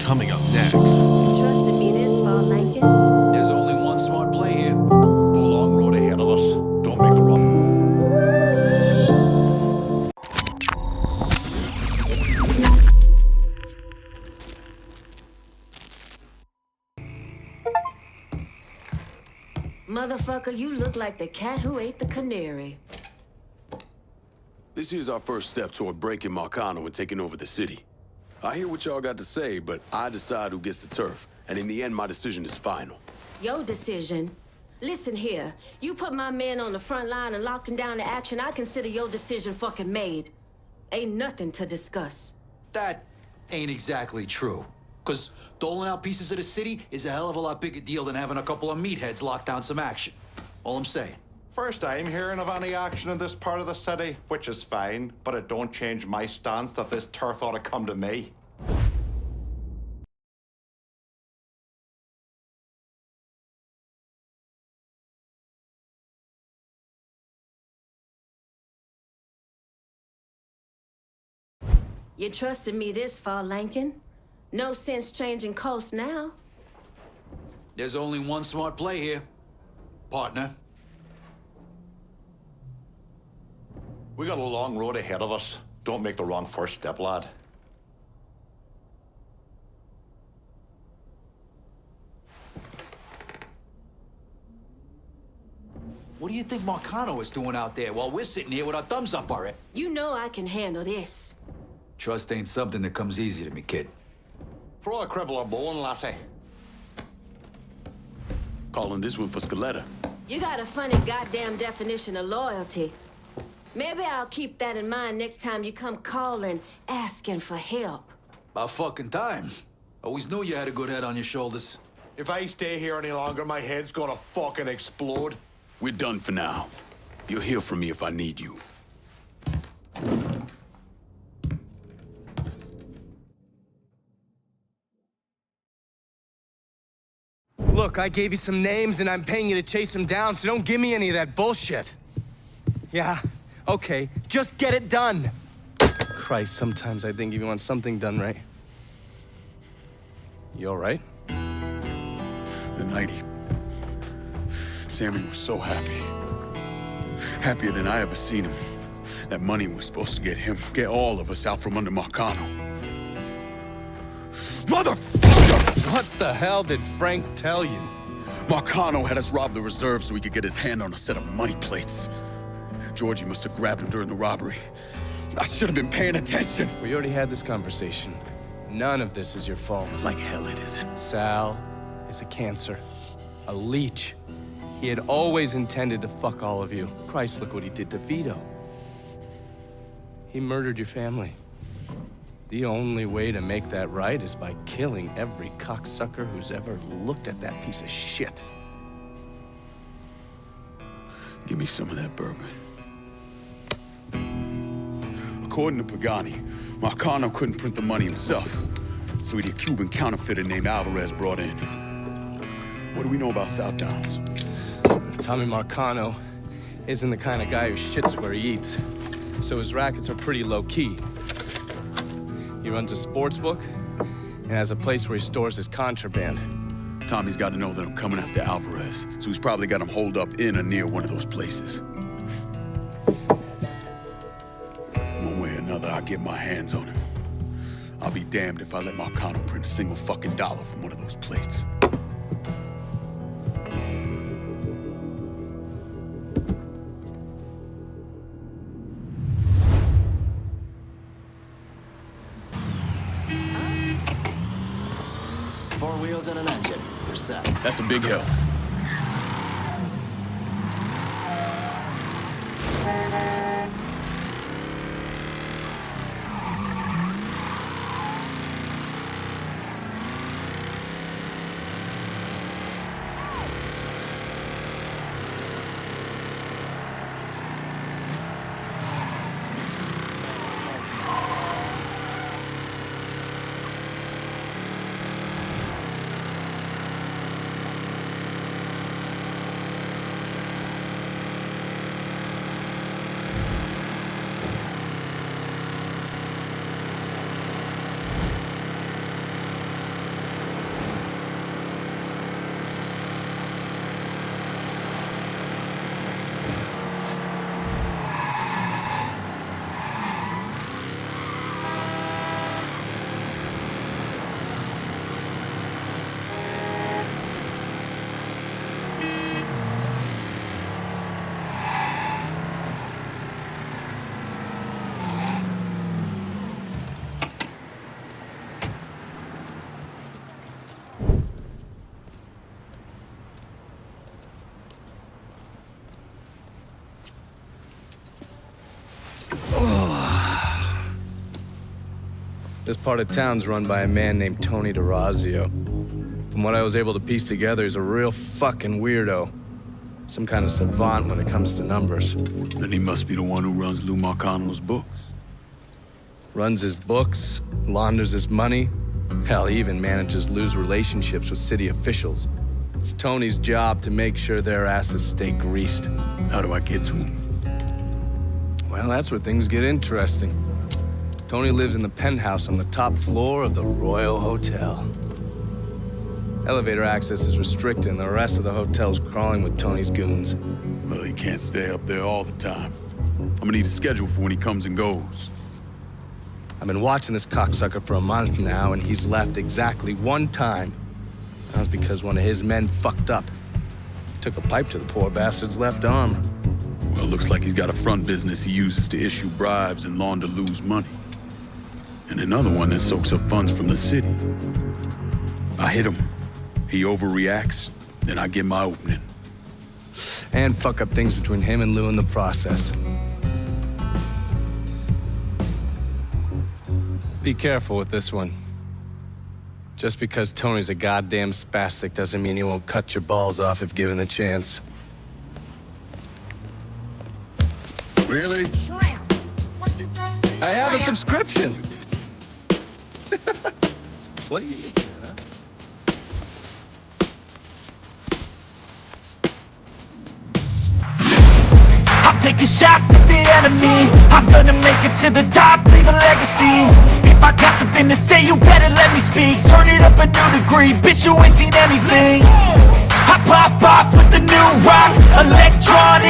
Coming up next. Trusted me this far, Lincoln. There's only one smart play here. The long road ahead of us. Don't make the wrong. Motherfucker, you look like the cat who ate the canary. This here's our first step toward breaking Marcano and taking over the city. I hear what y'all got to say, but I decide who gets the turf. And in the end, my decision is final. Your decision? Listen here, you put my men on the front line and locking down the action, I consider your decision fucking made. Ain't nothing to discuss. That ain't exactly true. Because doling out pieces of the city is a hell of a lot bigger deal than having a couple of meatheads lock down some action. All I'm saying. First time hearing of any action in this part of the city, which is fine, but it don't change my stance that this turf ought to come to me. You trusted me this far, Lincoln. No sense changing course now. There's only one smart play here. Partner. We got a long road ahead of us. Don't make the wrong first step, lad. What do you think Marcano is doing out there while we're sitting here with our thumbs up our head? You know I can handle this. Trust ain't something that comes easy to me, kid. Throw a cribble or bone, lassie. Calling this one for Scaletta. You got a funny goddamn definition of loyalty. Maybe I'll keep that in mind next time you come calling, asking for help. About fucking time. Always knew you had a good head on your shoulders. If I stay here any longer, my head's gonna fucking explode. We're done for now. You'll hear from me if I need you. Look, I gave you some names and I'm paying you to chase them down, so don't give me any of that bullshit. Yeah, okay, just get it done. Christ, sometimes I think you want something done right. You all right? The night Sammy was so happy. Happier than I ever seen him. That money was supposed to get him, get all of us out from under Marcano. Motherfucker! What the hell did Frank tell you? Marcano had us rob the reserve so he could get his hand on a set of money plates. Georgie must have grabbed him during the robbery. I should have been paying attention. We already had this conversation. None of this is your fault. Like hell it isn't. Sal is a cancer. A leech. He had always intended to fuck all of you. Christ, look what he did to Vito. He murdered your family. The only way to make that right is by killing every cocksucker who's ever looked at that piece of shit. Give me some of that bourbon. According to Pagani, Marcano couldn't print the money himself, so he had a Cuban counterfeiter named Alvarez brought in. What do we know about South Downs? Tommy Marcano isn't the kind of guy who shits where he eats, so his rackets are pretty low-key. He runs a sports book and has a place where he stores his contraband. Tommy's got to know that I'm coming after Alvarez, so he's probably got him holed up in or near one of those places. One way or another, I'll get my hands on him. I'll be damned if I let Marcano print a single fucking dollar from one of those plates. Four wheels and an engine. You're set. That's a big help. This part of town's run by a man named Tony DeRazio. From what I was able to piece together, he's a real fucking weirdo. Some kind of savant when it comes to numbers. Then he must be the one who runs Lou Marcano's books. Runs his books, launders his money. Hell, he even manages Lou's relationships with city officials. It's Tony's job to make sure their asses stay greased. How do I get to him? Well, that's where things get interesting. Tony lives in the penthouse on the top floor of the Royal Hotel. Elevator access is restricted and the rest of the hotel's crawling with Tony's goons. Well, he can't stay up there all the time. I'm gonna need a schedule for when he comes and goes. I've been watching this cocksucker for a month now, and he's left exactly one time. That was because one of his men fucked up. Took a pipe to the poor bastard's left arm. Well, it looks like he's got a front business he uses to issue bribes and launder Lou's money. And another one that soaks up funds from the city. I hit him. He overreacts, then I get my opening. And fuck up things between him and Lou in the process. Be careful with this one. Just because Tony's a goddamn spastic doesn't mean he won't cut your balls off if given the chance. Really? I have a subscription. What do you... I'm taking shots at the enemy. I'm gonna make it to the top, leave a legacy. If I got something to say, you better let me speak. Turn it up a new degree, bitch, you ain't seen anything. I pop off with the new rock, electronic